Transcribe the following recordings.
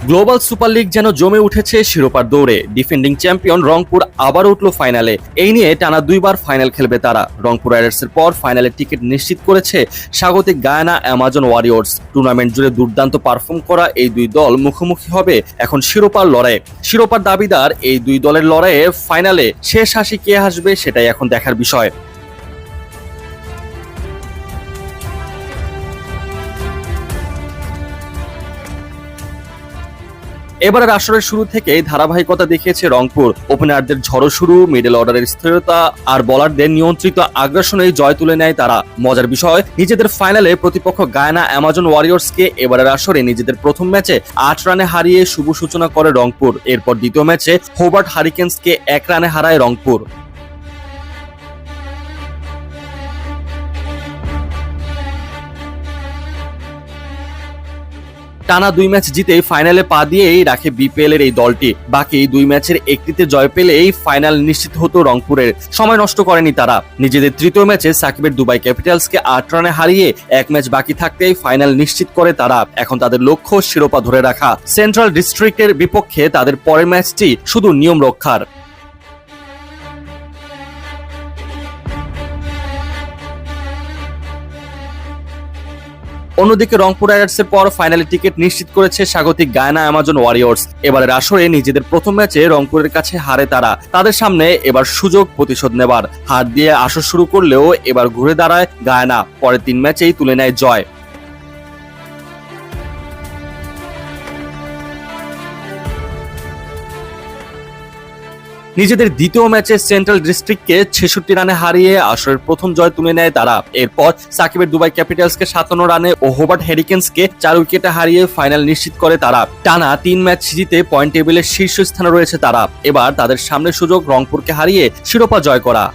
Global super league যেন জমে উঠেছে শিরোপার দৌড়ে। ডিফেন্ডিং চ্যাম্পিয়ন রংপুর আবার উঠল ফাইনালে। এই নিয়ে টানা দুইবার ফাইনাল খেলবে তারা। রংপুর রাইডার্সের পর ফাইনালের টিকিট নিশ্চিত করেছে স্বাগতিক গায়ানা অ্যামাজন ওয়ারিয়র্স। টুর্নামেন্ট জুড়ে দুর্দান্ত পারফর্ম করা এই দুই দল মুখোমুখি হবে এখন শিরোপার লড়াইয়ে। শিরোপার দাবিদার এই দুই দলের লড়াইয়ে ফাইনালে শেষ হাসি কে হাসবে সেটাই এখন দেখার বিষয়। এবারের আসরের শুরু থেকেই ধারাবাহিকতা দেখিয়েছে রংপুর। ওপেনারদের ঝড়ো শুরু, মিডল অর্ডারের স্থিরতা আর বোলারদের নিয়ন্ত্রিত আগ্রাসনেই জয় তুলে নেয় তারা। মজার বিষয়, নিজেদের ফাইনালে প্রতিপক্ষ গায়ানা অ্যামাজন ওয়ারিয়র্সকে এবারের আসরে নিজেদের প্রথম ম্যাচে ৮ রানে হারিয়ে শুভ সূচনা করে রংপুর। এরপর দ্বিতীয় ম্যাচে হোবার্ট হারিকেন্সকে ১ রানে হারায় রংপুর। টানা ২ ম্যাচ জিতেই ফাইনালে পা দিয়েই রাখে বিপিএল এর এই দলটি। বাকি ২ ম্যাচের একটিতে জয় পেলেই ফাইনাল নিশ্চিত হতো রংপুরের। সময় নষ্ট করেনি তারা। নিজেদের তৃতীয় ম্যাচে সাকিবের দুবাই ক্যাপিটালসকে ৮ রানে হারিয়ে ১ ম্যাচ বাকি থাকতেই ফাইনাল নিশ্চিত করে তারা। এখন তাদের লক্ষ্য শিরোপা ধরে রাখা। সেন্ট্রাল ডিস্ট্রিক্টের বিপক্ষে তাদের পরের ম্যাচটি শুধু নিয়ম রক্ষার। অন্যদিকে রংপুর রাইডার্সের পর ফাইনালে টিকিট নিশ্চিত করেছে স্বাগতিক গায়ানা অ্যামাজন ওয়ারিয়র্স। এবারের আসরে নিজেদের প্রথম ম্যাচে রংপুরের কাছে হারে তারা। তাদের সামনে এবার সুযোগ প্রতিশোধ নেবার। হার দিয়ে আসর শুরু করলেও এবার ঘুরে দাঁড়ায় গায়ানা। পরের ৩ ম্যাচেই তুলে নেয় জয়। নিজেদের দ্বিতীয় ম্যাচে সেন্ট্রাল ডিস্ট্রিক্টকে ৬৬ রানে হারিয়ে আসরের প্রথম জয় তুলে নেয় তারা। এরপর সাকিবের দুবাই ক্যাপিটালসকে ৫৭ রানে ও হোবার্ট হ্যারিকেন্সকে ৪ উইকেটে হারিয়ে ফাইনাল নিশ্চিত করে তারা। টানা ৩ ম্যাচ জিতে পয়েন্ট টেবিলের শীর্ষস্থানে রয়েছে তারা। এবার তাদের সামনে সুযোগ রংপুরকে হারিয়ে শিরোপা জয় করা।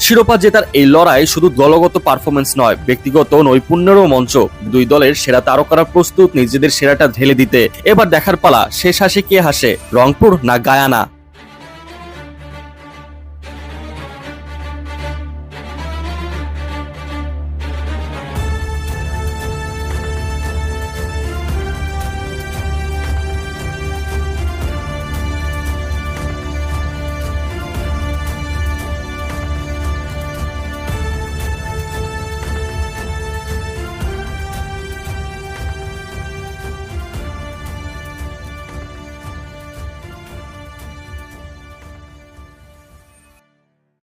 শিরোপা জেতার এই লড়াই শুধু দলগত পারফরমেন্স নয়, ব্যক্তিগত নৈপুণ্যেরও মঞ্চ। দুই দলের সেরা তারকারা প্রস্তুত নিজেদের সেরাটা ঢেলে দিতে। এবার দেখার পালা, শেষ হাসি কে হাসে, রংপুর না গায়ানা।